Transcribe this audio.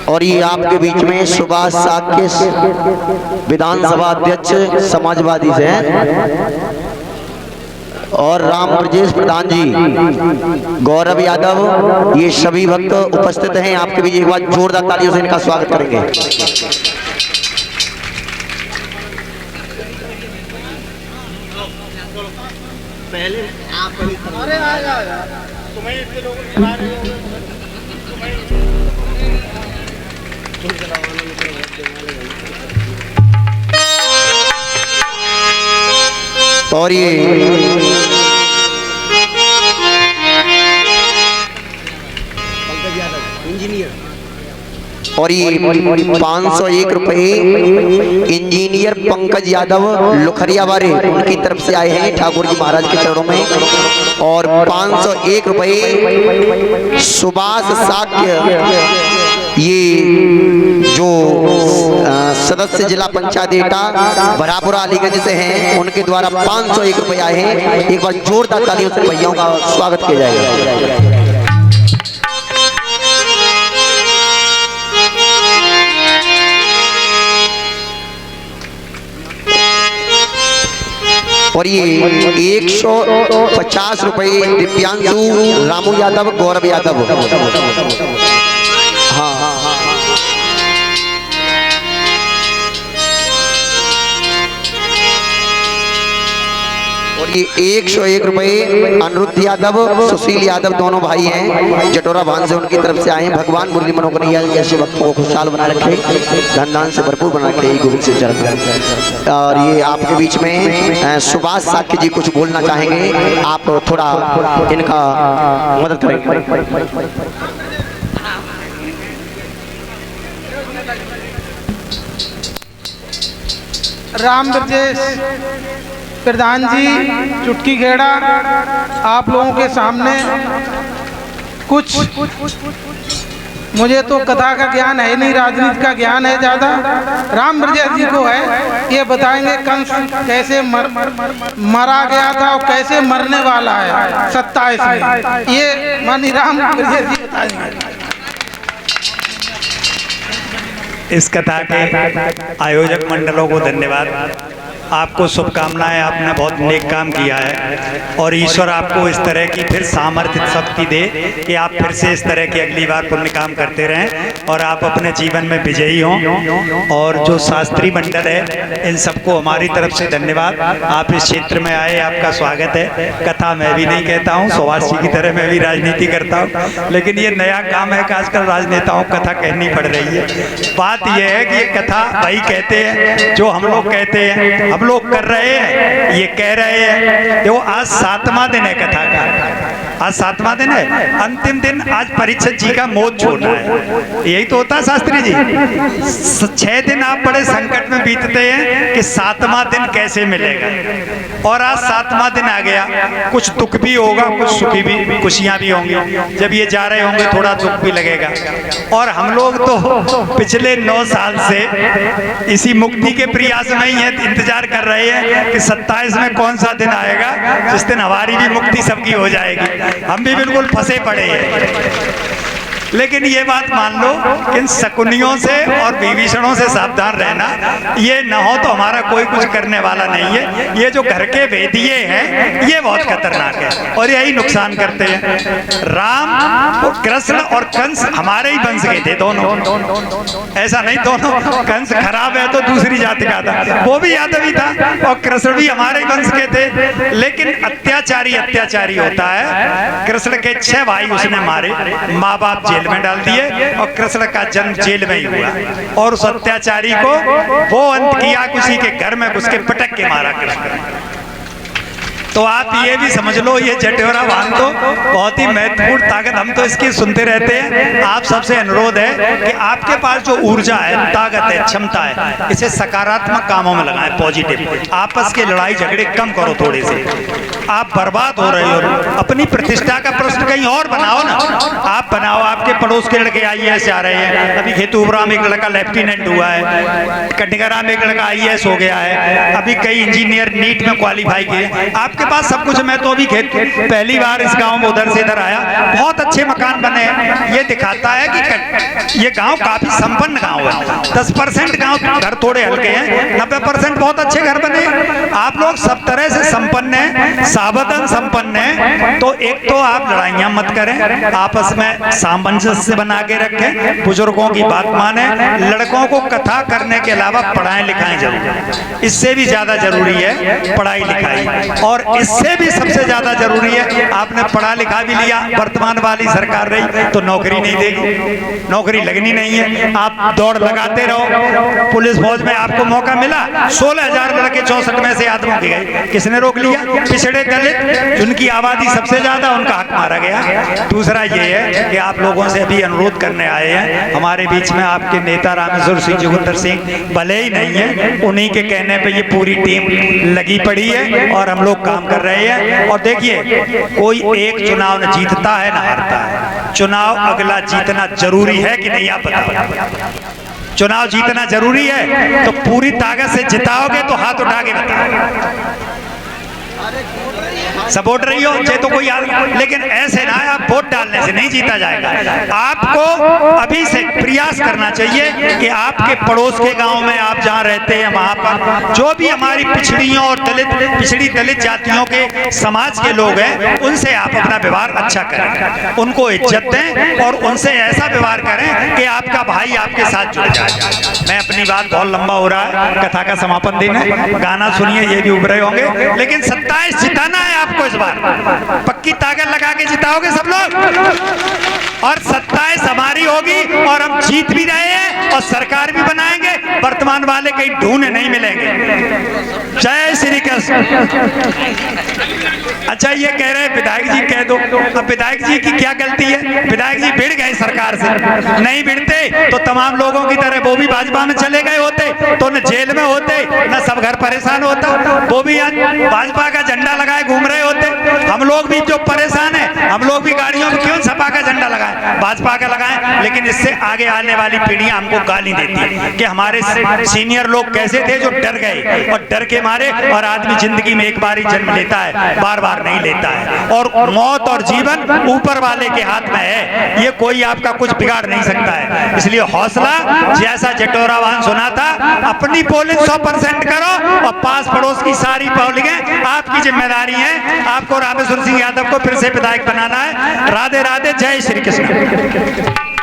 और ये आपके बीच में सुभाष साक्य विधानसभा अध्यक्ष समाजवादी से हैं और राम ब्रजेश प्रधान जी, गौरव यादव, ये सभी भक्त उपस्थित हैं आपके बीच। एक बार जोरदार तालियों से इनका स्वागत करेंगे। पहले आप अरे आएगा तुम्हें इतने लोगों ने खिला रहे हो और ये इंजीनियर और ये 501 रुपए इंजीनियर पंकज यादव लुखरिया वाले उनकी तरफ से आए हैं ठाकुर जी महाराज के चरणों में। और 501 रुपए सुभाष साक्य, ये जो सदस्य जिला पंचायत एटा बरापुरा अलीगंज से हैं, उनके द्वारा 501 रुपए आए हैं। एक बार जोरदार तालियों से भैयाओं का स्वागत किया जाएगा। और ये 150 रुपए दिव्यांशु रामू यादव, गौरव यादव। हाँ हाँ हाँ और ये 101 रुपए अनिरुद्ध यादव, सुशील यादव, दोनों भाई हैं जटोरा भान से, उनकी तरफ से आए हैं। भगवान मुरली मनोकरिया ऐसे भक्तों को खुशहाल बना रखे, धन दान से भरपूर बना रखे, गोविंद से चरण। और ये आपके बीच में सुभाष साक्य जी कुछ बोलना चाहेंगे, आप थोड़ा इनका मदद करेंगे। राम ब्रजेश प्रधान जी चुटकी खेड़ा आप लोगों के सामने कुछ, मुझे तो कथा का ज्ञान है नहीं, राजनीति का ज्ञान है ज्यादा, राम ब्रजेश जी को है। ये बताएंगे कंस कैसे मरा गया था और कैसे मरने वाला है 27 में, ये मानी राम ब्रजेश जी बताएंगे। इस कथा के आयोजक मंडलों को धन्यवाद, आपको शुभकामनाएं। आपने बहुत नेक काम किया है और ईश्वर आपको इस तरह की फिर सामर्थ्य शक्ति दे कि आप फिर से इस तरह की अगली बार पुण्य काम करते रहें और आप अपने जीवन में विजयी हों। और जो शास्त्री मंडल है, इन सबको हमारी तरफ से धन्यवाद। आप इस क्षेत्र में आए, आपका स्वागत है। कथा मैं भी नहीं कहता हूँ, सुभाष जी की तरह मैं भी राजनीति करता हूँ, लेकिन ये नया काम है कि आजकल राजनेताओं को कथा कहनी पड़ रही है। बात यह है कि ये कथा वही कहते हैं जो हम लोग कहते हैं, हम लोग कर रहे हैं, ये कह रहे हैं। देखो आज 7वां दिन है कथा का, आज 7वां दिन है, अंतिम दिन आज परीक्षित जी का मोद छोड़ना है। यही तो होता है शास्त्री जी, 6 दिन आप बड़े संकट में बीतते हैं कि 7वां दिन कैसे मिलेगा, और आज 7वां दिन आ गया। कुछ दुख भी होगा, कुछ सुखी भी, खुशियां भी होंगी। जब ये जा रहे होंगे थोड़ा दुख भी लगेगा। और हम लोग तो पिछले 9 साल से इसी मुक्ति के प्रयास में ही है, इंतजार कर रहे हैं कि 27 में कौन सा दिन आएगा जिस दिन हमारी भी मुक्ति सबकी हो जाएगी। हम भी बिल्कुल फंसे पड़े हैं। लेकिन ये बात मान लो कि इन शकुनियों से और विभीषणों से सावधान रहना, ये न हो तो हमारा कोई कुछ करने वाला नहीं है। ये जो घर के भेदिए हैं ये बहुत खतरनाक है और यही नुकसान करते हैं। राम और कृष्ण और कंस हमारे ही वंश के थे दोनों, ऐसा नहीं दोनों, कंस खराब है तो दूसरी जाति का था, वो भी यादवी था, और कृष्ण भी हमारे ही वंश के थे। लेकिन अत्याचारी होता है। कृष्ण के 6 भाई उसने मारे, माँ बाप जेल में डाल दिए, और कृष्ण का जन्म जेल में ही हुआ। और उस अत्याचारी को वो अंत किया, किसी के घर में घुस के पटक के मारा कृष्ण। तो आप ये भी समझ लो, ये जटेरा वाहन तो बहुत ही महत्वपूर्ण ताकत, हम तो इसकी सुनते रहते हैं। आप सबसे अनुरोध है कि आपके पास जो ऊर्जा है, ताकत है, क्षमता है, इसे सकारात्मक कामों में लगाएं, पॉजिटिव। आपस के लड़ाई झगड़े कम करो थोड़े से, आप बर्बाद हो रहे हो। अपनी प्रतिष्ठा का प्रश्न कहीं और बनाओ ना, आप बनाओ, आपके पड़ोस पड़ोस के लड़के IAS आ रहे हैं। अभी खेतूबरा में एक लड़का लेफ्टिनेंट हुआ है, कटिगरा में एक लड़का IAS हो गया है, अभी कई इंजीनियर नीट में क्वालिफाई किए। आपके पास सब कुछ। मैं तो अभी पहली बार इस गांव में उधर से इधर आया, बहुत अच्छे मकान बने हैं। ये दिखाता है कि ये गांव काफी संपन्न गांव है। 10% गांव घर थोड़े हल्के हैं, 90% बहुत अच्छे घर बने हैं। आप लोग सब तरह से संपन्न हैं, सावधान संपन्न हैं। तो एक तो आप लड़ाइयां मत करें, आपस में सामंजस्य बना के रखें, बुजुर्गों की बात माने, लड़कों को कथा करने के अलावा पढ़ाएं लिखाएं जरूर। इससे भी ज्यादा जरूरी है पढ़ाई लिखाई, और इससे भी सबसे ज्यादा जरूरी है आपने पढ़ा लिखा भी लिया, वर्तमान वाली सरकार रही तो नौकरी नहीं देगी, नौकरी लगनी नहीं है। आप दौड़ लगाते रहो, पुलिस फौज में आपको मौका मिला, 16,000 लड़के 64 में से आदमों के गए, किसने रोक लिया? पिछड़े दलित, जिनकी आबादी सबसे ज्यादा, उनका हक मारा गया। दूसरा ये है कि आप लोगों से अभी अनुरोध करने आए हैं, हमारे बीच में आपके नेता रामेश्वर सिंह जोगिंदर सिंह भले ही नहीं है, उन्हीं के कहने पे ये पूरी टीम लगी पड़ी है और हम लोग काम कर रहे हैं। और देखिए, कोई एक चुनाव न जीतता है न हारता है, चुनाव अगला जीतना जरूरी है कि नहीं? आप बताओ, चुनाव जीतना जरूरी है तो पूरी ताकत से जिताओगे तो हाथ उठा के बताओ। सपोर्ट रही हो चाहे तो कोई लेकिन ऐसे ना आप वोट डालने से नहीं जीता जाएगा। आपको अभी से प्रयास करना चाहिए कि आपके पड़ोस के गांव में आप जहां रहते हैं वहां पर जो भी हमारी पिछड़ियों और पिछड़ी दलित जातियों के समाज के लोग हैं, उनसे आप अपना व्यवहार अच्छा करें, उनको इज्जत दें और उनसे ऐसा व्यवहार करें कि आपका भाई आपके साथ जुड़ जाए। मैं अपनी बात, बहुत लंबा हो रहा है, कथा का समापन दिन है, गाना सुनिए, ये भी उभरे होंगे, लेकिन 27 जिताना है आपको इस बार। पक्की ताकत लगा के जिताओगे सब लोग, और 27 हमारी होगी और हम जीत भी रहे हैं और सरकार भी बनाएंगे। वर्तमान वाले कहीं ढूंढे नहीं मिलेंगे। जय श्री कृष्ण। अच्छा, ये कह रहे हैं विधायक जी कह दो, अब विधायक जी की क्या गलती है? विधायक जी भिड़ गए सरकार से, नहीं भिड़ते तो तमाम लोगों की तरह वो भी भाजपा में चले गए होते, तो न जेल में होते न सब घर परेशान होता, वो भी आज भाजपा का झंडा लगाए घूम रहे होते। हम लोग भी जो परेशान है, हम लोग भी गाड़ियों में क्यों सपा का झंडा लगाएं, भाजपा का लगाएं। लेकिन इससे आगे आने वाली पीढ़ियां हमको गाली देती है कि हमारे सीनियर लोग कैसे थे जो डर गए, और डर के मारे, और आदमी जिंदगी में एक बार ही जन्म लेता है, बार बार नहीं लेता है, और मौत और जीवन ऊपर वाले के हाथ में है, ये कोई आपका कुछ बिगाड़ नहीं सकता है। इसलिए हौसला, जैसा जटोरा वाहन सुना था, अपनी पोलिंग 100% करो और पास पड़ोस की सारी पोलिंगें आपकी जिम्मेदारी है। आपको रामेश्वर सिंह यादव को फिर से विधायक बनाना है। राधे राधे, जय श्री कृष्ण।